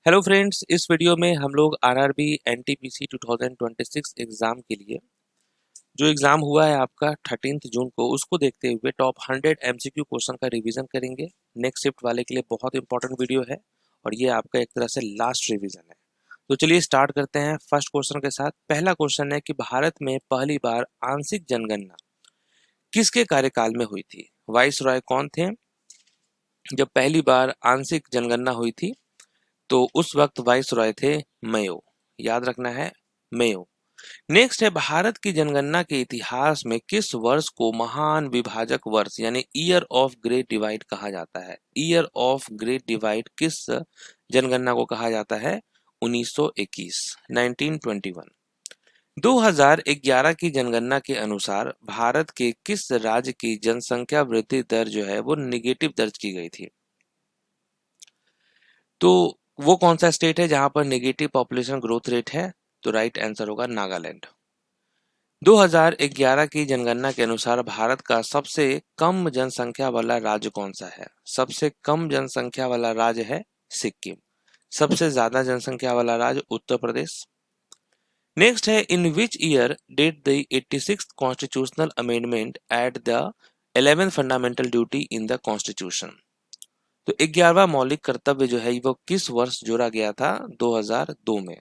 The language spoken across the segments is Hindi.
हेलो फ्रेंड्स, इस वीडियो में हम लोग आरआरबी एनटीपीसी 2026 एग्जाम के लिए जो एग्जाम हुआ है आपका 13 जून को, उसको देखते हुए टॉप 100 एमसीक्यू क्वेश्चन का रिवीजन करेंगे। नेक्स्ट शिफ्ट वाले के लिए बहुत इंपॉर्टेंट वीडियो है और ये आपका एक तरह से लास्ट रिवीजन है। तो चलिए स्टार्ट करते हैं फर्स्ट क्वेश्चन के साथ। पहला क्वेश्चन है कि भारत में पहली बार आंशिक जनगणना किसके कार्यकाल में हुई थी? वाइस रॉय कौन थे जब पहली बार आंशिक जनगणना हुई थी? तो उस वक्त वाइस रॉय थे मेयो। याद रखना है, मेयो। नेक्स्ट है, भारत की जनगणना के इतिहास में किस वर्ष को महान विभाजक वर्ष यानी ईयर ऑफ ग्रेट डिवाइड कहा जाता है? ईयर ऑफ ग्रेट डिवाइड किस जनगणना को कहा जाता है? 1921, 1921। 2011 की जनगणना के अनुसार भारत के किस राज्य की जनसंख्या वृद्धि दर जो है वो निगेटिव दर्ज की गई थी? तो वो कौन सा स्टेट है जहां पर नेगेटिव पॉपुलेशन ग्रोथ रेट है? तो राइट आंसर होगा नागालैंड। 2011 की जनगणना के अनुसार भारत का सबसे कम जनसंख्या वाला राज्य कौन सा है? सबसे कम जनसंख्या वाला राज्य है सिक्किम। सबसे ज्यादा जनसंख्या वाला राज्य उत्तर प्रदेश। नेक्स्ट है, in which year did the 86th constitutional amendment add the 11th fundamental duty in the constitution? तो 11वां मौलिक कर्तव्य जो है वो किस वर्ष जोड़ा गया था? 2002 में।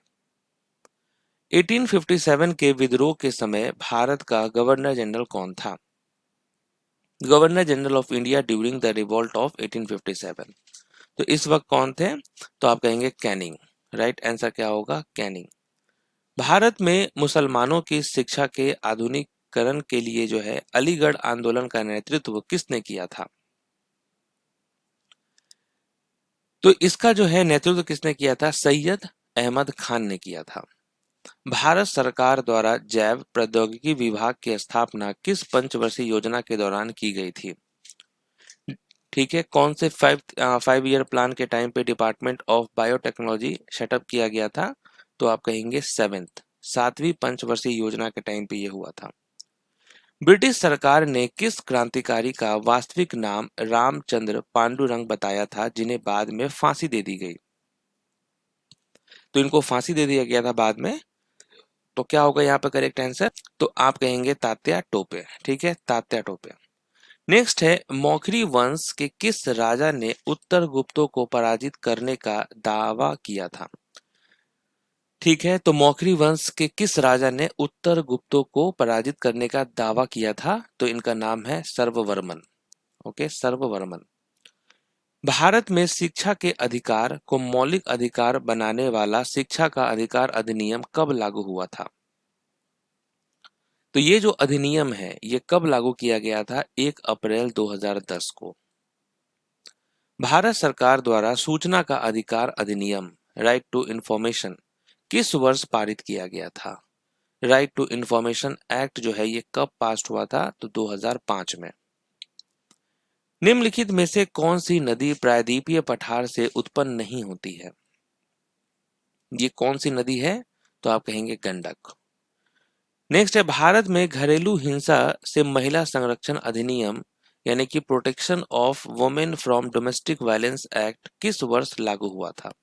1857 के विद्रोह के समय भारत का गवर्नर जनरल कौन था? Governor general of India during the revolt of 1857। तो इस वक्त कौन थे? तो आप कहेंगे कैनिंग। राइट आंसर क्या होगा? कैनिंग। भारत में मुसलमानों की शिक्षा के आधुनिकीकरण के लिए जो है अलीगढ़ आंदोलन का नेतृत्व किसने किया था? तो इसका जो है नेतृत्व किसने किया था? सैयद अहमद खान ने किया था। भारत सरकार द्वारा जैव प्रौद्योगिकी विभाग की स्थापना किस पंचवर्षीय योजना के दौरान की गई थी? ठीक है, कौन से 5 ईयर प्लान के टाइम पे डिपार्टमेंट ऑफ बायोटेक्नोलॉजी सेटअप किया गया था? तो आप कहेंगे 7वीं पंचवर्षीय योजना के टाइम पे ये हुआ था। ब्रिटिश सरकार ने किस क्रांतिकारी का वास्तविक नाम रामचंद्र पांडुरंग बताया था जिन्हें बाद में फांसी दे दी गई? तो इनको फांसी दे दिया गया था बाद में। तो क्या होगा यहाँ पे करेक्ट आंसर? तो आप कहेंगे तात्या टोपे। ठीक है, तात्या टोपे। नेक्स्ट है, मौखरी वंश के किस राजा ने उत्तर गुप्तों को पराजित करने का दावा किया था? ठीक है, तो मौखरी वंश के किस राजा ने उत्तर गुप्तों को पराजित करने का दावा किया था? तो इनका नाम है सर्ववर्मन। ओके, सर्ववर्मन। भारत में शिक्षा के अधिकार को मौलिक अधिकार बनाने वाला शिक्षा का अधिकार अधिनियम कब लागू हुआ था? तो ये जो अधिनियम है ये कब लागू किया गया था? 1 अप्रैल 2010 को। भारत सरकार द्वारा सूचना का अधिकार अधिनियम राइट टू इंफॉर्मेशन किस वर्ष पारित किया गया था? राइट टू इंफॉर्मेशन एक्ट जो है ये कब पास हुआ था? तो 2005 में। निम्नलिखित में से कौन सी नदी प्रायद्वीपीय पठार से उत्पन्न नहीं होती है? ये कौन सी नदी है? तो आप कहेंगे गंडक। नेक्स्ट है, भारत में घरेलू हिंसा से महिला संरक्षण अधिनियम यानी कि protection of women from domestic violence act किस वर्ष लागू हुआ था?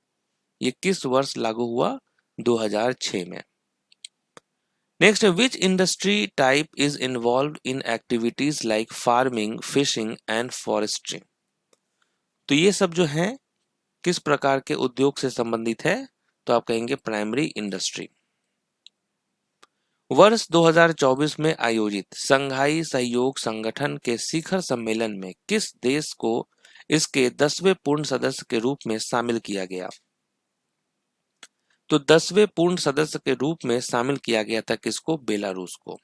ये किस वर्ष लागू हुआ? 2006 में। Next, which industry type is involve in activities like farming, fishing and forestry? तो ये सब जो है किस प्रकार के उद्योग से संबंधित है? तो आप कहेंगे प्राइमरी इंडस्ट्री। वर्ष 2024 में आयोजित संघाई सहयोग संगठन के शिखर सम्मेलन में किस देश को इसके 10वें पूर्ण सदस्य के रूप में शामिल किया गया? तो 10वें पूर्ण सदस्य के रूप में शामिल किया गया था किसको? बेलारूस को।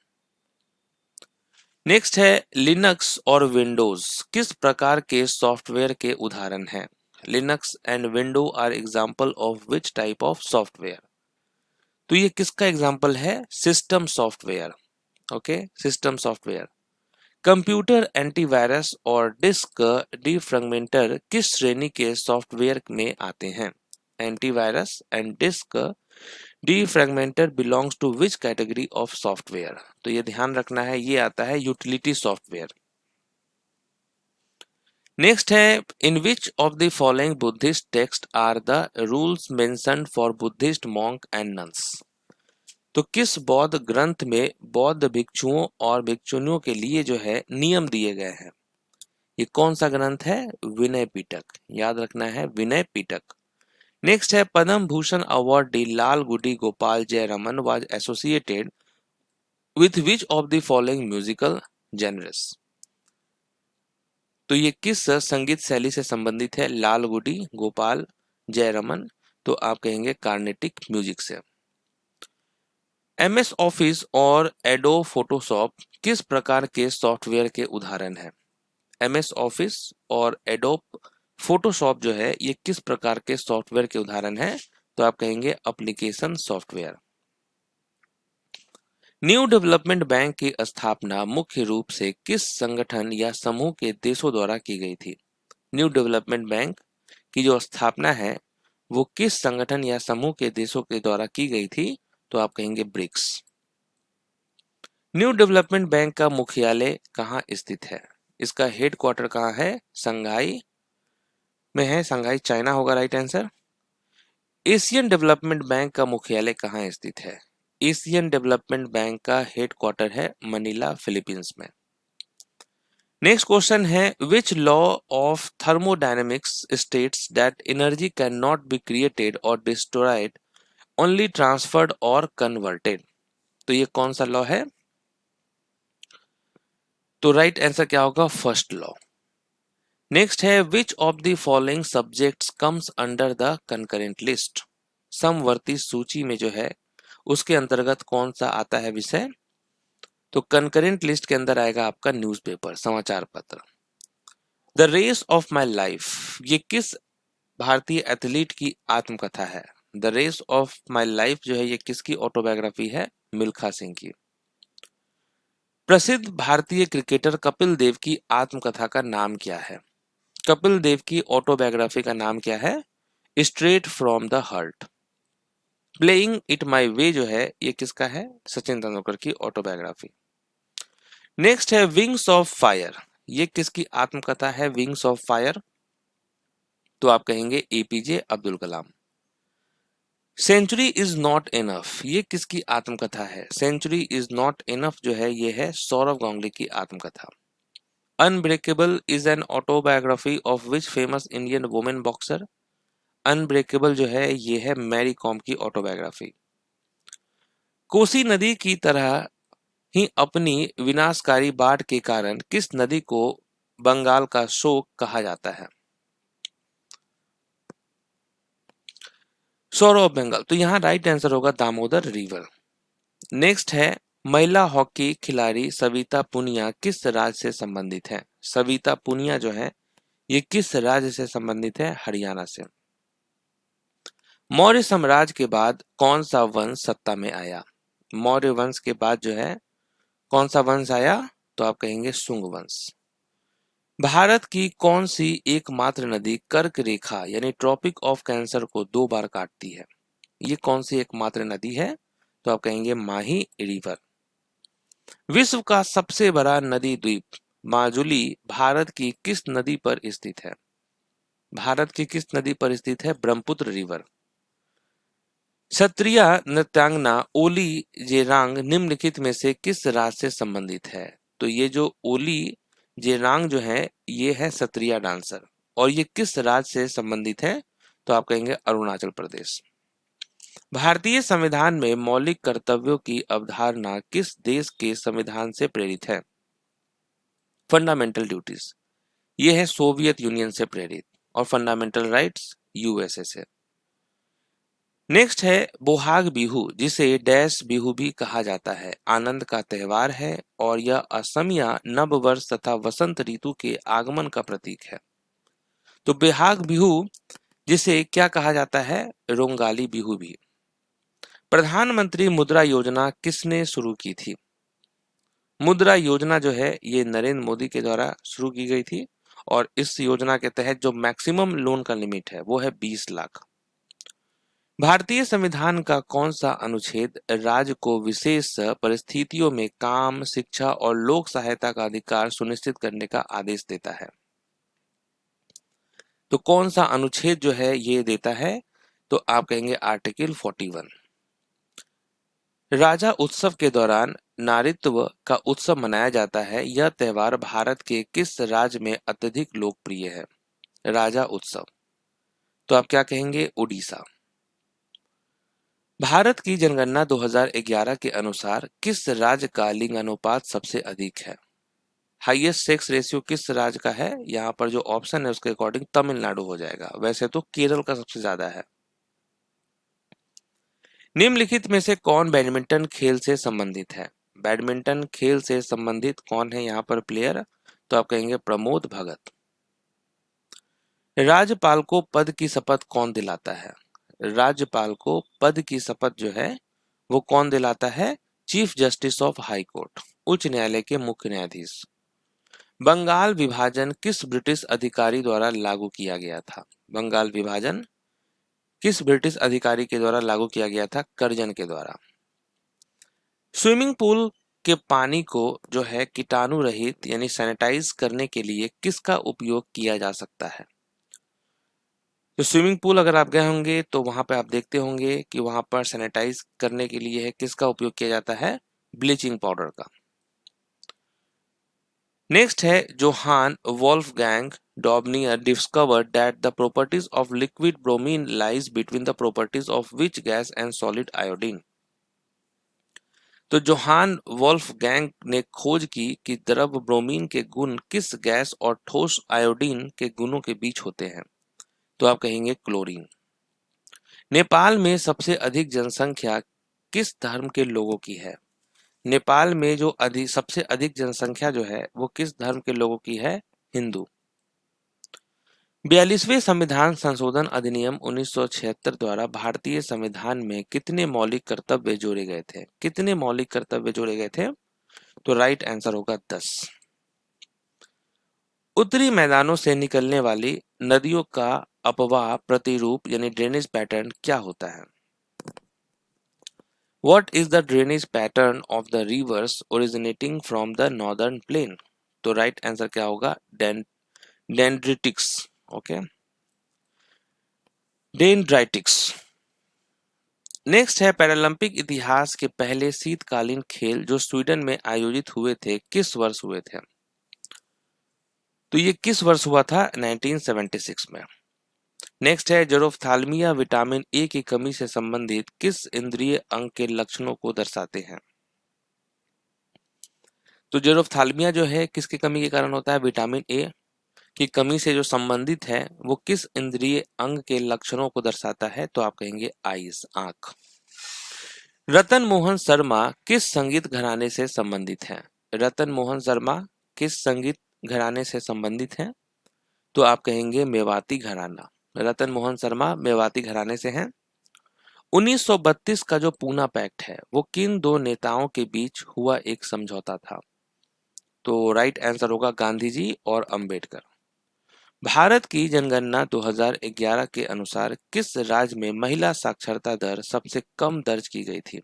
नेक्स्ट है, लिनक्स और विंडोज किस प्रकार के सॉफ्टवेयर के उदाहरण हैं? Linux and window are example of which type of software? तो ये किसका एग्जाम्पल है? System software. Okay, system software. Computer antivirus और डिस्क डिफ्रैगमेंटर किस श्रेणी के सॉफ्टवेयर में आते हैं? Antivirus and disk defragmenter belongs to which category of software? तो ये ध्यान रखना है, ये आता है यूटिलिटी सॉफ्टवेयर। नेक्स्ट है, in which of the following Buddhist text are the rules mentioned for Buddhist monk and nuns. तो किस बौद्ध ग्रंथ में बौद्ध भिक्षुओं और भिक्षुणियों के लिए जो है नियम दिए गए हैं? ये कौन सा ग्रंथ है? विनय पिटक, याद रखना है, विनय पिटक। नेक्स्ट है, Padma Bhushan award D Lal Gudi Gopal Jayaraman was associated with which of the following musical genres. तो ये किस संगीत शैली से संबंधित है? लाल गुडी गोपाल जयरामन, तो आप कहेंगे कार्नेटिक म्यूजिक से। एमएस ऑफिस और एडोब फोटोशॉप किस प्रकार के सॉफ्टवेयर के उदाहरण हैं? एमएस ऑफिस और एडोब फोटोशॉप जो है ये किस प्रकार के सॉफ्टवेयर के उदाहरण हैं? तो आप कहेंगे application software. New development bank की स्थापना मुख्य रूप से किस संगठन या समूह के देशों द्वारा की गई थी? न्यू डेवलपमेंट बैंक की जो स्थापना है वो किस संगठन या समूह के देशों के द्वारा की गई थी? तो आप कहेंगे ब्रिक्स। न्यू डेवलपमेंट बैंक का मुख्यालय कहाँ स्थित है? इसका हेडक्वार्टर कहाँ है? शंघाई में है, शंघाई चाइना होगा right answer. Asian development bank का मुख्यालय कहाँ स्थित है? एशियन डेवलपमेंट बैंक का हेडक्वार्टर है मनीला, फिलीपींस में। नेक्स्ट क्वेश्चन है, which law of thermodynamics states that energy can not be created और डिस्ट्रॉयड, ओनली ट्रांसफर्ड और कन्वर्टेड। तो ये कौन सा लॉ है? तो राइट आंसर क्या होगा? First law. नेक्स्ट है, विच of the following subjects comes under the concurrent list. समवर्ती सूची में जो है उसके अंतर्गत कौन सा आता है विषय? तो कंकरेंट लिस्ट के अंदर आएगा आपका न्यूज़पेपर, समाचार पत्र। The race of my life ये किस भारतीय एथलीट की आत्मकथा है? The race of my life जो है ये किसकी ऑटोबायोग्राफी है? मिल्खा सिंह की। प्रसिद्ध भारतीय क्रिकेटर कपिल देव की आत्मकथा का नाम क्या है? कपिल देव की ऑटोबायोग्राफी का नाम क्या है? Straight from the heart. Playing it my way जो है ये किसका है? सचिन तेंदुलकर की ऑटोबायोग्राफी। नेक्स्ट है, विंग्स ऑफ फायर ये किसकी आत्मकथा है? विंग्स ऑफ फायर, तो आप कहेंगे APJ Abdul Kalam. Century is not enough ये किसकी आत्मकथा है? सेंचुरी इज नॉट इनफ जो है ये है सौरव गांगुली की आत्मकथा। Unbreakable is an autobiography of which famous Indian women boxer. Unbreakable जो है ये है मैरी कॉम की ऑटोबायोग्राफी। कोसी नदी की तरह ही अपनी विनाशकारी बाढ़ के कारण किस नदी को बंगाल का शोक कहा जाता है? सोरो ऑफ बंगाल, तो यहाँ राइट आंसर होगा दामोदर रिवर। नेक्स्ट है, महिला हॉकी खिलाड़ी सविता पुनिया किस राज्य से संबंधित है? सविता पुनिया जो है ये किस राज्य से संबंधित है? हरियाणा से। मौर्य साम्राज्य के बाद कौन सा वंश सत्ता में आया? मौर्य वंश के बाद जो है कौन सा वंश आया? तो आप कहेंगे शुंग वंश। भारत की कौन सी एकमात्र नदी कर्क रेखा यानी ट्रॉपिक ऑफ कैंसर को 2 बार काटती है? ये कौन सी एकमात्र नदी है? तो आप कहेंगे माही रिवर। विश्व का सबसे बड़ा नदी द्वीप माजुली भारत की किस नदी पर स्थित है? भारत की किस नदी पर स्थित है? ब्रह्मपुत्र रिवर। क्षत्रिय नृत्यांगना ओली जेरांग निम्नलिखित में से किस राज्य से संबंधित है? तो ये जो ओली जेरांग जो है ये है क्षत्रिय डांसर, और ये किस राज्य से संबंधित है? तो आप कहेंगे अरुणाचल प्रदेश। भारतीय संविधान में मौलिक कर्तव्यों की अवधारणा किस देश के संविधान से प्रेरित है? फंडामेंटल ड्यूटीज ये है सोवियत यूनियन से प्रेरित, और फंडामेंटल राइट्स यूएसए से। नेक्स्ट है, बोहाग बिहू जिसे डैश बिहू भी कहा जाता है आनंद का त्यौहार है और यह असमिया नव वर्ष तथा वसंत ऋतु के आगमन का प्रतीक है। तो बोहाग बिहू जिसे क्या कहा जाता है? रोंगाली बिहू भी। प्रधानमंत्री मुद्रा योजना किसने शुरू की थी? मुद्रा योजना जो है ये नरेंद्र मोदी के द्वारा शुरू की गई थी, और इस योजना के तहत जो मैक्सिमम लोन का लिमिट है वो है 20 लाख। भारतीय संविधान का कौन सा अनुच्छेद राज्य को विशेष परिस्थितियों में काम, शिक्षा और लोक सहायता का अधिकार सुनिश्चित करने का आदेश देता है? तो कौन सा अनुच्छेद जो है ये देता है, तो आप कहेंगे आर्टिकल 41। राजा उत्सव के दौरान नारीत्व का उत्सव मनाया जाता है, यह त्योहार भारत के किस राज्य में अत्यधिक लोकप्रिय है? राजा उत्सव, तो आप क्या कहेंगे? उड़ीसा। भारत की जनगणना 2011 के अनुसार किस राज्य का लिंगानुपात सबसे अधिक है? हाईएस्ट सेक्स रेशियो किस राज्य का है? यहाँ पर जो ऑप्शन है उसके अकॉर्डिंग तमिलनाडु हो जाएगा, वैसे तो केरल का सबसे ज्यादा है। निम्नलिखित में से कौन बैडमिंटन खेल से संबंधित है? बैडमिंटन खेल से संबंधित कौन है यहाँ पर प्लेयर? तो आप कहेंगे प्रमोद भगत। राज्यपाल को पद की शपथ कौन दिलाता है? राज्यपाल को पद की शपथ जो है वो कौन दिलाता है? Chief justice of high court, उच्च न्यायालय के मुख्य न्यायाधीश। बंगाल विभाजन किस ब्रिटिश अधिकारी द्वारा लागू किया गया था? बंगाल विभाजन किस ब्रिटिश अधिकारी के द्वारा लागू किया गया था? कर्जन के द्वारा। स्विमिंग पूल के पानी को जो है कीटाणु रहित यानी सैनिटाइज करने के लिए किसका उपयोग किया जा सकता है? तो स्विमिंग पूल अगर आप गए होंगे तो वहां पर आप देखते होंगे कि वहां पर सैनिटाइज करने के लिए है किसका उपयोग किया जाता है? ब्लीचिंग पाउडर का। नेक्स्ट है Johann Wolfgang Dobereiner discovered that the properties of liquid bromine lies between the properties of which gas and solid iodine. तो जोहान वोल्फगैंग ने खोज की कि द्रव ब्रोमीन के गुण किस गैस और ठोस आयोडीन के गुणों के बीच होते हैं? तो आप कहेंगे क्लोरीन। नेपाल में सबसे अधिक जनसंख्या किस धर्म के लोगों की है? नेपाल में जो सबसे अधिक जनसंख्या जो है वो किस धर्म के लोगों की है? हिंदू। 42वें संविधान संशोधन अधिनियम 1976 द्वारा भारतीय संविधान में कितने मौलिक कर्तव्य जोड़े गए थे? कितने मौलिक कर्तव्य जोड़े गए थे? तो राइट आंसर होगा 10। उत्तरी मैदानों से निकलने वाली नदियों का अपवाह प्रतिरूप यानी ड्रेनेज पैटर्न क्या होता है? What is the drainage pattern of the rivers originating from the northern plain? तो राइट आंसर क्या होगा? डेंड्रिटिक्स। ओके, डेंड्राइटिक्स। नेक्स्ट है पैरालंपिक इतिहास के पहले शीतकालीन खेल जो स्वीडन में आयोजित हुए थे किस वर्ष हुए थे? तो ये किस वर्ष हुआ था? 1976 में। नेक्स्ट है जरोफ्थाल्मिया विटामिन ए की कमी से संबंधित किस इंद्रिय अंग के लक्षणों को दर्शाते हैं? तो जरोफ्थाल्मिया जो है किसकी कमी के कारण होता है? विटामिन ए की कमी से जो संबंधित है वो किस इंद्रिय अंग के लक्षणों को दर्शाता है? तो आप कहेंगे आईज, आंख। रतन मोहन शर्मा किस संगीत घराने से संबंधित हैं? रतन मोहन शर्मा किस संगीत घराने से संबंधित हैं? तो आप कहेंगे मेवाती घराना। रतन मोहन शर्मा मेवाती घराने से हैं। 1932 का जो पूना पैक्ट है वो किन दो नेताओं के बीच हुआ एक समझौता था? तो राइट आंसर होगा गांधी जी और अंबेडकर। भारत की जनगणना 2011 के अनुसार किस राज्य में महिला साक्षरता दर सबसे कम दर्ज की गई थी?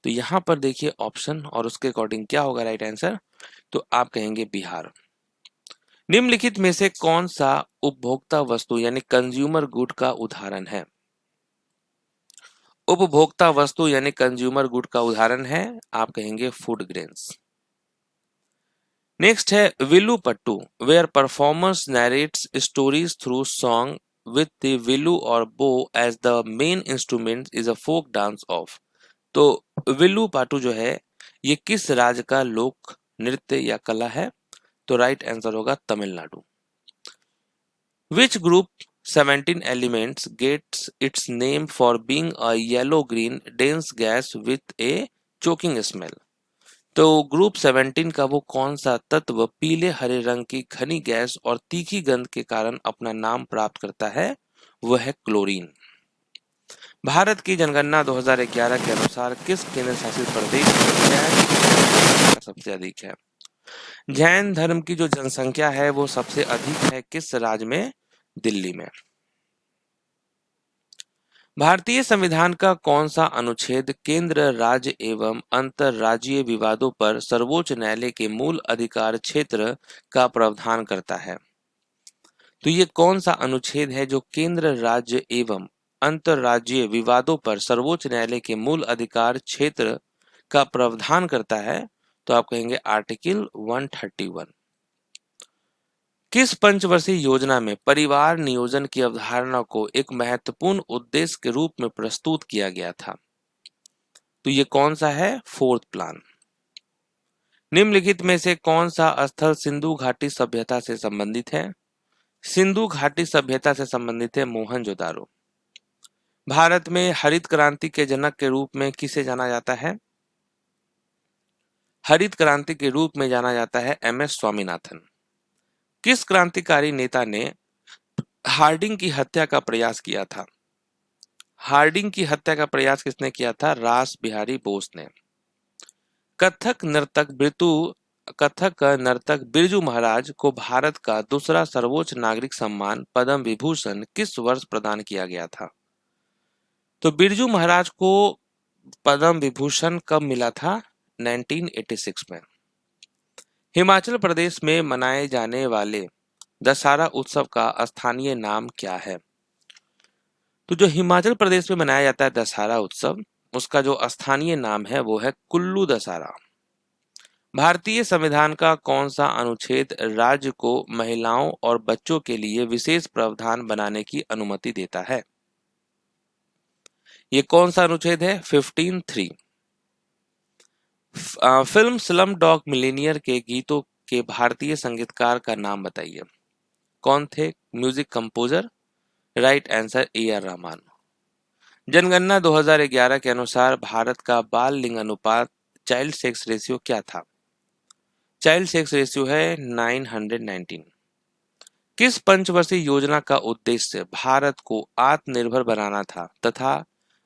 तो यहाँ पर देखिए ऑप्शन और उसके अकॉर्डिंग क्या होगा राइट आंसर? तो आप कहेंगे बिहार। निम्नलिखित में से कौन सा उपभोक्ता वस्तु यानी कंज्यूमर गुड का उदाहरण है? उपभोक्ता वस्तु यानी कंज्यूमर गुड का उदाहरण है, आप कहेंगे फूड ग्रेन्स। नेक्स्ट है Villupattu where performers narrates stories through song with the villu or bow as the main instrument is a folk dance of. तो विल्लुपाटू जो है ये किस राज्य का लोक नृत्य या कला है? तो राइट आंसर होगा Tamil Nadu. Which group 17 elements gets its name for being a yellow-green dense gas with a choking smell? तो ग्रुप 17 का वो कौन सा तत्व पीले हरे रंग की घनी गैस और तीखी गंध के कारण अपना नाम प्राप्त करता है? वह है क्लोरीन। भारत की जनगणना 2011 के अनुसार किस केंद्र शासित प्रदेश में सबसे अधिक है? जैन धर्म की जो जनसंख्या है वो सबसे अधिक है किस राज्य में? दिल्ली में। भारतीय संविधान का कौन सा अनुच्छेद केंद्र राज्य एवं अंतरराज्यीय विवादों पर सर्वोच्च न्यायालय के मूल अधिकार क्षेत्र का प्रावधान करता है? तो ये कौन सा अनुच्छेद है जो केंद्र राज्य एवं अंतर्राज्यीय विवादों पर सर्वोच्च न्यायालय के मूल अधिकार क्षेत्र का प्रावधान करता है? तो आप कहेंगे आर्टिकल 131। किस पंचवर्षीय योजना में परिवार नियोजन की अवधारणा को एक महत्वपूर्ण उद्देश्य के रूप में प्रस्तुत किया गया था? तो ये कौन सा है? Fourth plan. निम्नलिखित में से कौन सा स्थल सिंधु घाटी सभ्यता से संबंधित है? सिंधु घाटी सभ्यता से संबंधित है मोहनजोदारो। भारत में हरित क्रांति के जनक के रूप में किसे जाना जाता है? हरित क्रांति के रूप में जाना जाता है एम.एस. स्वामीनाथन। किस क्रांतिकारी नेता ने हार्डिंग की हत्या का प्रयास किया था? हार्डिंग की हत्या का प्रयास किसने किया था? रास बिहारी बोस ने। कथक नर्तक बिरजू महाराज को भारत का दूसरा सर्वोच्च नागरिक सम्मान पद्म विभूषण किस वर्ष प्रदान किया गया था? तो बिरजू महाराज को पद्म विभूषण कब मिला था? 1986 में। हिमाचल प्रदेश में मनाए जाने वाले दशहरा उत्सव का स्थानीय नाम क्या है? तो जो हिमाचल प्रदेश में मनाया जाता है दशहरा उत्सव, उसका जो स्थानीय नाम है वो है कुल्लू दशहरा। भारतीय संविधान का कौन सा अनुच्छेद राज्य को महिलाओं और बच्चों के लिए विशेष प्रावधान बनाने की अनुमति देता है? ये कौन सा अनुच्छेद है? 15(3). फिल्म स्लम डॉग मिलियनेयर के गीतों के भारतीय संगीतकार का नाम बताइए। कौन थे? Music composer. Right answer A.R. Rahman. जनगणना 2011 के अनुसार भारत का बाल लिंग अनुपात चाइल्ड सेक्स रेशियो क्या था? चाइल्ड सेक्स रेशियो है 919। किस पंचवर्षीय योजना का उद्देश्य भारत को आत्मनिर्भर बनाना था तथा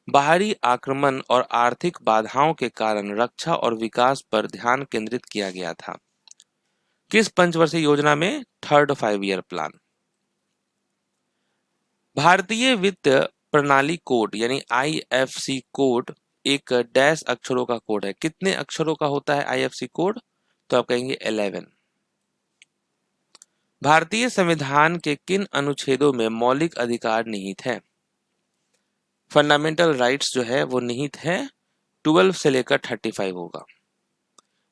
बाहरी आक्रमण और आर्थिक बाधाओं के कारण रक्षा और विकास पर ध्यान केंद्रित किया गया था? किस पंचवर्षीय योजना में? Third 5 year plan. भारतीय वित्त प्रणाली कोड यानी IFC कोड एक डैश अक्षरों का कोड है। कितने अक्षरों का होता है IFC कोड? तो आप कहेंगे 11। भारतीय संविधान के किन अनुच्छेदों में मौलिक अधिकार निहित है? फंडामेंटल राइट्स जो है वो निहित है 12 से लेकर 35 होगा।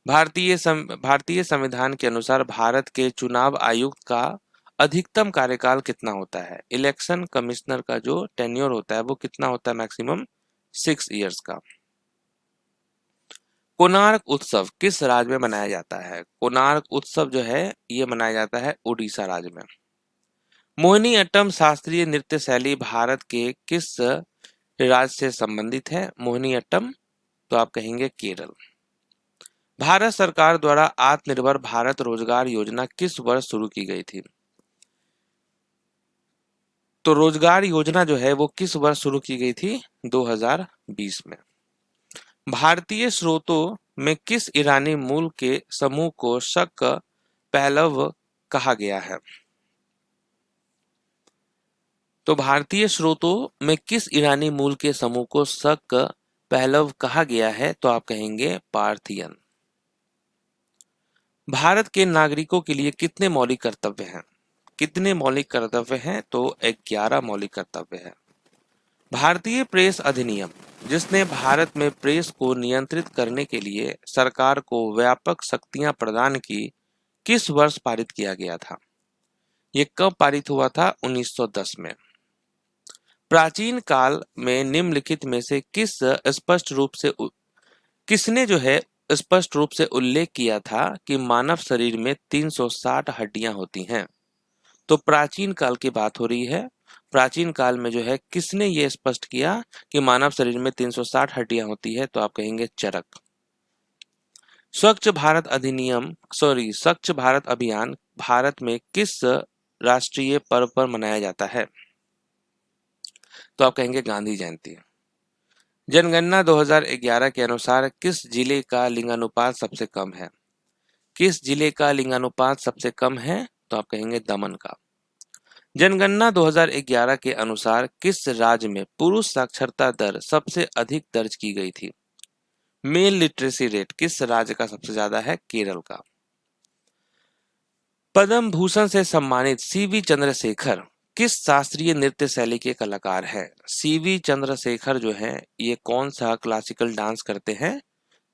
भारतीय संविधान के अनुसार भारत के चुनाव आयुक्त का अधिकतम कार्यकाल कितना होता है? इलेक्शन कमिश्नर का जो टेन्योर होता है वो कितना होता है? मैक्सिमम 6 इयर्स का। कोणार्क उत्सव किस राज्य में मनाया जाता है? कोणार्क उत्सव जो है ये मनाया जाता है उड़ीसा राज्य में। मोहिनीअट्टम शास्त्रीय नृत्य शैली भारत के किस राज्य से संबंधित है? मोहिनीअट्टम, तो आप कहेंगे केरल। भारत सरकार द्वारा आत्मनिर्भर भारत रोजगार योजना किस वर्ष शुरू की गई थी? तो रोजगार योजना जो है वो किस वर्ष शुरू की गई थी? 2020 में। भारतीय स्रोतों में किस ईरानी मूल के समूह को शक पहलव कहा गया है? तो भारतीय स्रोतों में किस ईरानी मूल के समूह को शक पहलव कहा गया है? तो आप कहेंगे पार्थियन। भारत के नागरिकों के लिए कितने मौलिक कर्तव्य हैं? कितने मौलिक कर्तव्य हैं? तो 11 मौलिक कर्तव्य हैं। भारतीय प्रेस अधिनियम जिसने भारत में प्रेस को नियंत्रित करने के लिए सरकार को व्यापक शक्तियां प्रदान की, किस वर्ष पारित किया गया था? ये कब पारित हुआ था? 1910 में। प्राचीन काल में निम्नलिखित में से किसने जो है स्पष्ट रूप से उल्लेख किया था कि मानव शरीर में 360 हड्डियां होती हैं? तो प्राचीन काल की बात हो रही है। प्राचीन काल में जो है किसने ये स्पष्ट किया कि मानव शरीर में 360 हड्डियां होती है? तो आप कहेंगे चरक। स्वच्छ भारत अभियान भारत में किस राष्ट्रीय पर्व पर मनाया जाता है? तो आप कहेंगे गांधी जयंती। जनगणना 2011 के अनुसार किस जिले का लिंगानुपात सबसे कम है? किस जिले का लिंगानुपात सबसे कम है? तो आप कहेंगे दमन का। जनगणना 2011 के अनुसार किस राज्य में पुरुष साक्षरता दर सबसे अधिक दर्ज की गई थी? मेल लिटरेसी रेट किस राज्य का सबसे ज्यादा है? केरल का। पद्म भूषण से सम्मानित सीवी चंद्रशेखर किस शास्त्रीय नृत्य शैली के कलाकार हैं? सीवी चंद्रशेखर जो है ये कौन सा क्लासिकल डांस करते हैं?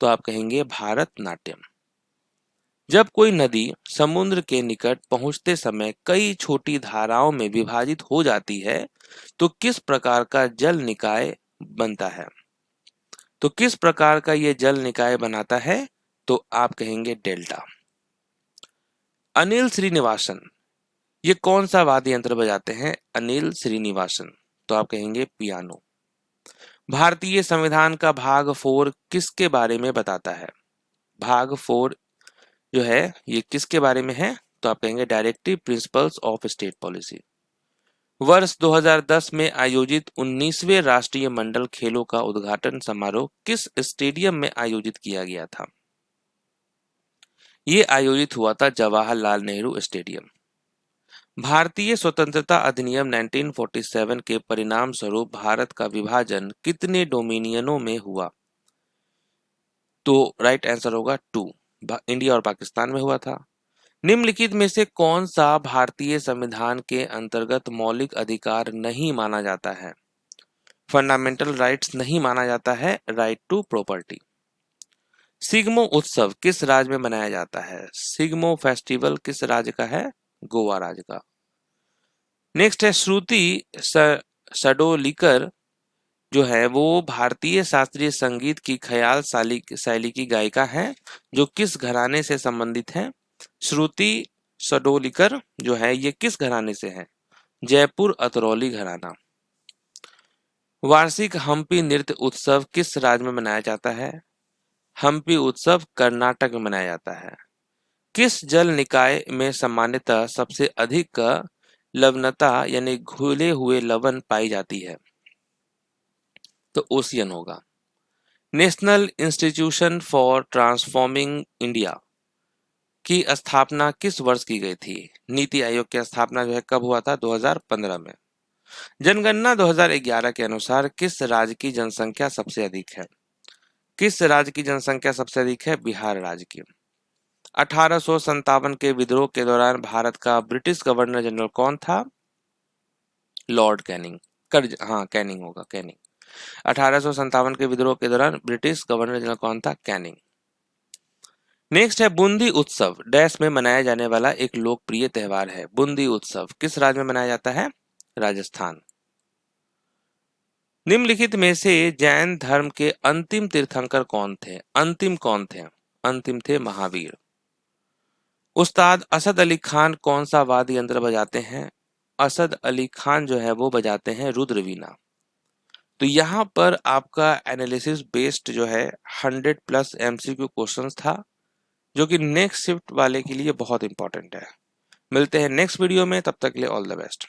तो आप कहेंगे भारतनाट्यम। जब कोई नदी समुद्र के निकट पहुंचते समय कई छोटी धाराओं में विभाजित हो जाती है तो किस प्रकार का जल निकाय बनता है? तो किस प्रकार का ये जल निकाय बनाता है? तो आप कहेंगे डेल्टा। अनिल श्रीनिवासन ये कौन सा वाद्य यंत्र बजाते हैं? अनिल श्रीनिवासन। तो आप कहेंगे पियानो। भारतीय संविधान का भाग 4 किसके बारे में बताता है? भाग 4 जो है ये किसके बारे में है? तो आप कहेंगे directive principles of state policy. वर्ष 2010 में आयोजित 19वें राष्ट्रीय मंडल खेलों का उद्घाटन समारोह किस स्टेडियम में आयोजित किया गया था? ये आयोजित हुआ था जवाहरलाल नेहरू स्टेडियम। भारतीय स्वतंत्रता अधिनियम 1947 के परिणाम स्वरूप भारत का विभाजन कितने डोमिनियनों में हुआ? तो राइट आंसर होगा 2। इंडिया और पाकिस्तान में हुआ था। निम्नलिखित में से कौन सा भारतीय संविधान के अंतर्गत मौलिक अधिकार नहीं माना जाता है? फंडामेंटल राइट्स नहीं माना जाता है राइट टू प्रॉपर्टी। सिग्मो उत्सव किस राज्य में मनाया जाता है? सिग्मो फेस्टिवल किस राज्य का है? गोवा राज्य का। नेक्स्ट है श्रुति सडोलिकर जो है वो भारतीय शास्त्रीय संगीत की ख्याल शैली की गायिका है जो किस घराने से संबंधित है? श्रुति सडोलिकर जो है ये किस घराने से है? जयपुर अतरौली घराना। वार्षिक हम्पी नृत्य उत्सव किस राज्य में मनाया जाता है? हम्पी उत्सव कर्नाटक में मनाया जाता है। किस जल निकाय में सामान्यतः सबसे अधिक लवणता यानी घुले हुए लवण पाई जाती है? तो ओशियन होगा। National institution for transforming India की स्थापना किस वर्ष की गई थी? नीति आयोग की स्थापना जो है कब हुआ था? 2015 में। जनगणना 2011 के अनुसार किस राज्य की जनसंख्या सबसे अधिक है? किस राज्य की जनसंख्या सबसे अधिक है? बिहार राज्य की। 1857 के विद्रोह के दौरान भारत का ब्रिटिश गवर्नर जनरल कौन था? Lord Canning. कैनिंग होगा, कैनिंग। 1857 के विद्रोह के दौरान ब्रिटिश गवर्नर जनरल कौन था? कैनिंग। नेक्स्ट है बूंदी उत्सव डैश में मनाया जाने वाला एक लोकप्रिय त्योहार है। बूंदी उत्सव किस राज्य में मनाया जाता है? राजस्थान। निम्नलिखित में से जैन धर्म के अंतिम तीर्थंकर कौन थे? अंतिम कौन थे? अंतिम थे महावीर। उस्ताद असद अली खान कौन सा वाद्य यंत्र बजाते हैं? असद अली खान जो है वो बजाते हैं रुद्रवीणा। तो यहाँ पर आपका एनालिसिस बेस्ड जो है 100+ MCQ क्वेश्चंस था जो कि नेक्स्ट शिफ्ट वाले के लिए बहुत इंपॉर्टेंट है। मिलते हैं नेक्स्ट वीडियो में, तब तक के लिए ऑल द बेस्ट।